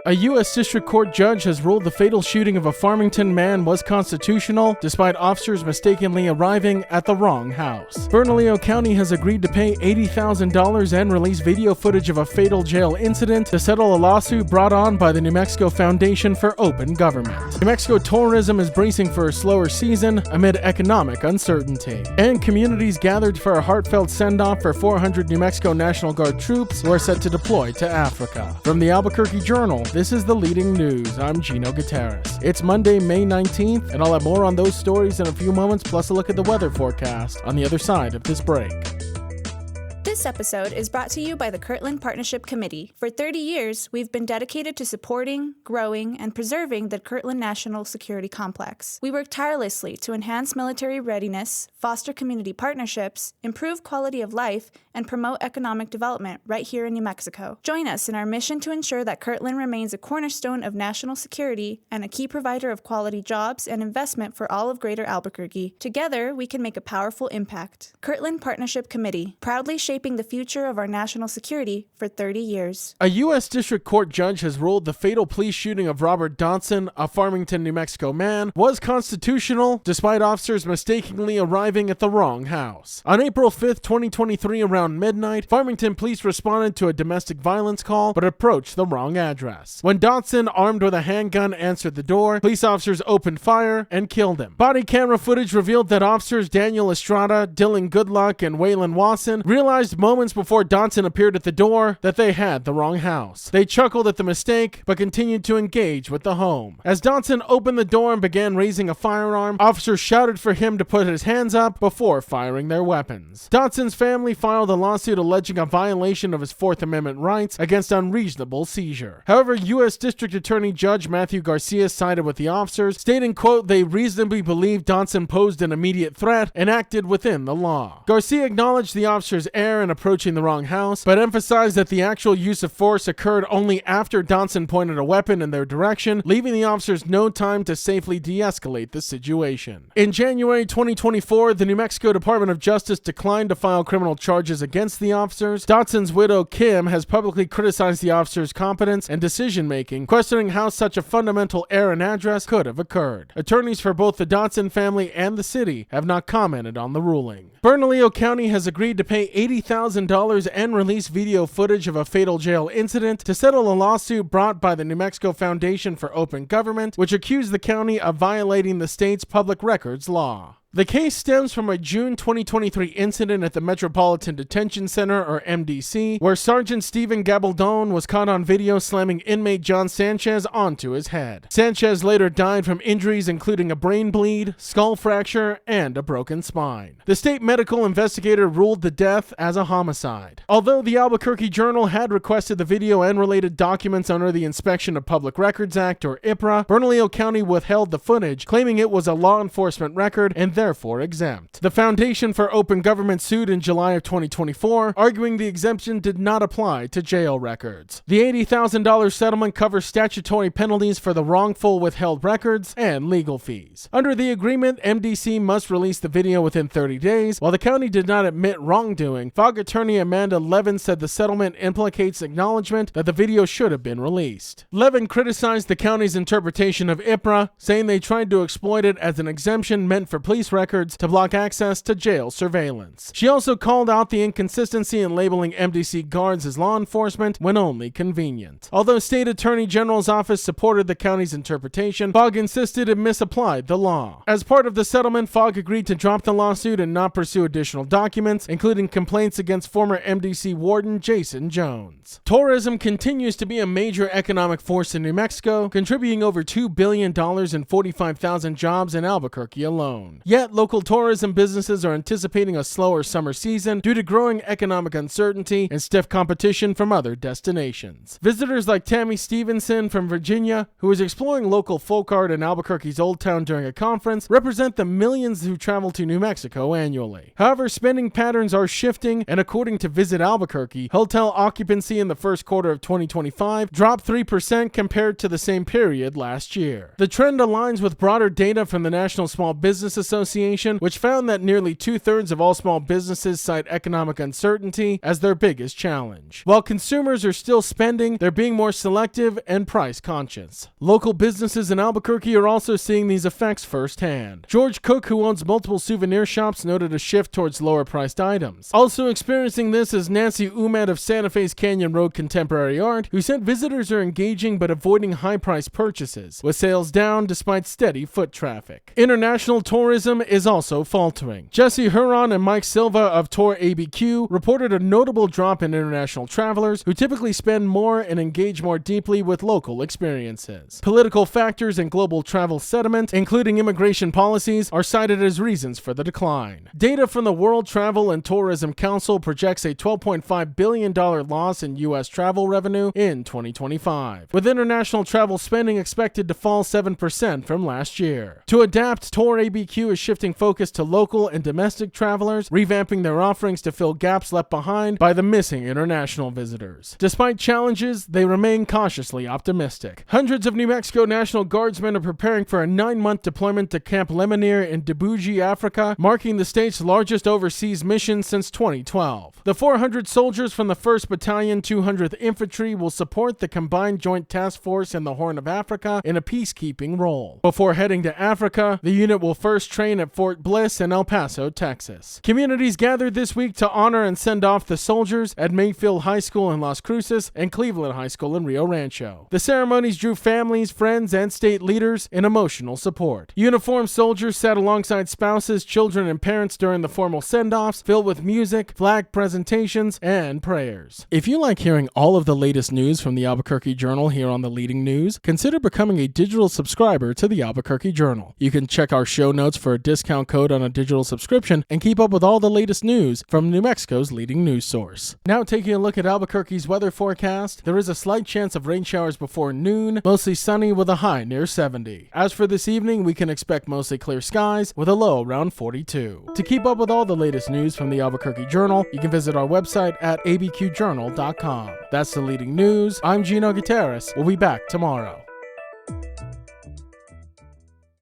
A U.S. District Court judge has ruled the fatal shooting of a Farmington man was constitutional, despite officers mistakenly arriving at the wrong house. Bernalillo County has agreed to pay $80,000 and release video footage of a fatal jail incident to settle a lawsuit brought on by the New Mexico Foundation for Open Government. New Mexico tourism is bracing for a slower season amid economic uncertainty. And communities gathered for a heartfelt send-off for 400 New Mexico National Guard troops who are set to deploy to Africa. From the Albuquerque Journal, this is the leading news. I'm Gino Gutierrez. It's Monday, May 19th, and I'll have more on those stories in a few moments, plus a look at the weather forecast on the other side of this break. This episode is brought to you by the Kirtland Partnership Committee. For 30 years, we've been dedicated to supporting, growing, and preserving the Kirtland National Security Complex. We work tirelessly to enhance military readiness, foster community partnerships, improve quality of life, and promote economic development right here in New Mexico. Join us in our mission to ensure that Kirtland remains a cornerstone of national security and a key provider of quality jobs and investment for all of Greater Albuquerque. Together, we can make a powerful impact. Kirtland Partnership Committee, proudly shaping the future of our national security for 30 years. A U.S. District Court judge has ruled the fatal police shooting of Robert Dotson, a Farmington, New Mexico man, was constitutional, despite officers mistakenly arriving at the wrong house. On April 5th, 2023, around midnight, Farmington police responded to a domestic violence call, but approached the wrong address. When Dotson, armed with a handgun, answered the door, police officers opened fire and killed him. Body camera footage revealed that officers Daniel Estrada, Dylan Goodluck, and Waylon Wasson realized moments before Dotson appeared at the door that they had the wrong house. They chuckled at the mistake, but continued to engage with the home. As Dotson opened the door and began raising a firearm, officers shouted for him to put his hands up before firing their weapons. Dotson's family filed a lawsuit alleging a violation of his Fourth Amendment rights against unreasonable seizure. However, U.S. District Attorney Judge Matthew Garcia sided with the officers, stating, quote, they reasonably believed Dotson posed an immediate threat and acted within the law. Garcia acknowledged the officers' error in approaching the wrong house, but emphasized that the actual use of force occurred only after Dotson pointed a weapon in their direction, leaving the officers no time to safely de-escalate the situation. In January 2024, the New Mexico Department of Justice declined to file criminal charges against the officers. Dotson's widow, Kim, has publicly criticized the officers' competence and decision-making, questioning how such a fundamental error in address could have occurred. Attorneys for both the Dotson family and the city have not commented on the ruling. Bernalillo County has agreed to pay $80,000 and release video footage of a fatal jail incident to settle a lawsuit brought by the New Mexico Foundation for Open Government, which accused the county of violating the state's public records law. The case stems from a June 2023 incident at the Metropolitan Detention Center, or MDC, where Sergeant Stephen Gabaldon was caught on video slamming inmate John Sanchez onto his head. Sanchez later died from injuries including a brain bleed, skull fracture, and a broken spine. The state medical investigator ruled the death as a homicide. Although the Albuquerque Journal had requested the video and related documents under the Inspection of Public Records Act, or IPRA, Bernalillo County withheld the footage, claiming it was a law enforcement record and therefore exempt. The Foundation for Open Government sued in July of 2024, arguing the exemption did not apply to jail records. The $80,000 settlement covers statutory penalties for the wrongful withheld records and legal fees. Under the agreement, MDC must release the video within 30 days. While the county did not admit wrongdoing, FOG attorney Amanda Levin said the settlement implicates acknowledgement that the video should have been released. Levin criticized the county's interpretation of IPRA, saying they tried to exploit it as an exemption meant for police records to block access to jail surveillance. She also called out the inconsistency in labeling MDC guards as law enforcement when only convenient. Although State Attorney General's office supported the county's interpretation, FOG insisted it misapplied the law. As part of the settlement, FOG agreed to drop the lawsuit and not pursue additional documents, including complaints against former MDC warden Jason Jones. Tourism continues to be a major economic force in New Mexico, contributing over $2 billion and 45,000 jobs in Albuquerque alone. Yet, local tourism businesses are anticipating a slower summer season due to growing economic uncertainty and stiff competition from other destinations. Visitors like Tammy Stevenson from Virginia, who is exploring local folk art in Albuquerque's Old Town during a conference, represent the millions who travel to New Mexico annually. However, spending patterns are shifting, and according to Visit Albuquerque, hotel occupancy in the first quarter of 2025 dropped 3% compared to the same period last year. The trend aligns with broader data from the National Small Business Association Association, which found that nearly 2/3 of all small businesses cite economic uncertainty as their biggest challenge. While consumers are still spending, they're being more selective and price conscious. Local businesses in Albuquerque are also seeing these effects firsthand. George Cook, who owns multiple souvenir shops, noted a shift towards lower-priced items. Also experiencing this is Nancy Umed of Santa Fe's Canyon Road Contemporary Art, who said visitors are engaging but avoiding high-priced purchases, with sales down despite steady foot traffic. International tourism is also faltering. Jesse Huron and Mike Silva of Tour ABQ reported a notable drop in international travelers who typically spend more and engage more deeply with local experiences. Political factors and global travel sentiment, including immigration policies, are cited as reasons for the decline. Data from the World Travel and Tourism Council projects a $12.5 billion loss in U.S. travel revenue in 2025, with international travel spending expected to fall 7% from last year. To adapt, Tour ABQ is shifting focus to local and domestic travelers, revamping their offerings to fill gaps left behind by the missing international visitors. Despite challenges, they remain cautiously optimistic. Hundreds of New Mexico National Guardsmen are preparing for a 9-month deployment to Camp Lemonnier in Djibouti, Africa, marking the state's largest overseas mission since 2012. The 400 soldiers from the 1st Battalion, 200th Infantry will support the Combined Joint Task Force in the Horn of Africa in a peacekeeping role. Before heading to Africa, the unit will first train at Fort Bliss in El Paso, Texas. Communities gathered this week to honor and send off the soldiers at Mayfield High School in Las Cruces and Cleveland High School in Rio Rancho. The ceremonies drew families, friends, and state leaders in emotional support. Uniformed soldiers sat alongside spouses, children, and parents during the formal send-offs, filled with music, flag presentations, and prayers. If you like hearing all of the latest news from the Albuquerque Journal here on the Leading News, consider becoming a digital subscriber to the Albuquerque Journal. You can check our show notes for a discount code on a digital subscription and keep up with all the latest news from New Mexico's leading news source. Now taking a look at Albuquerque's weather forecast, there is a slight chance of rain showers before noon, mostly sunny with a high near 70. As for this evening, we can expect mostly clear skies with a low around 42. To keep up with all the latest news from the Albuquerque Journal, you can visit our website at abqjournal.com. That's the Leading News. I'm Gino Gutierrez. We'll be back tomorrow.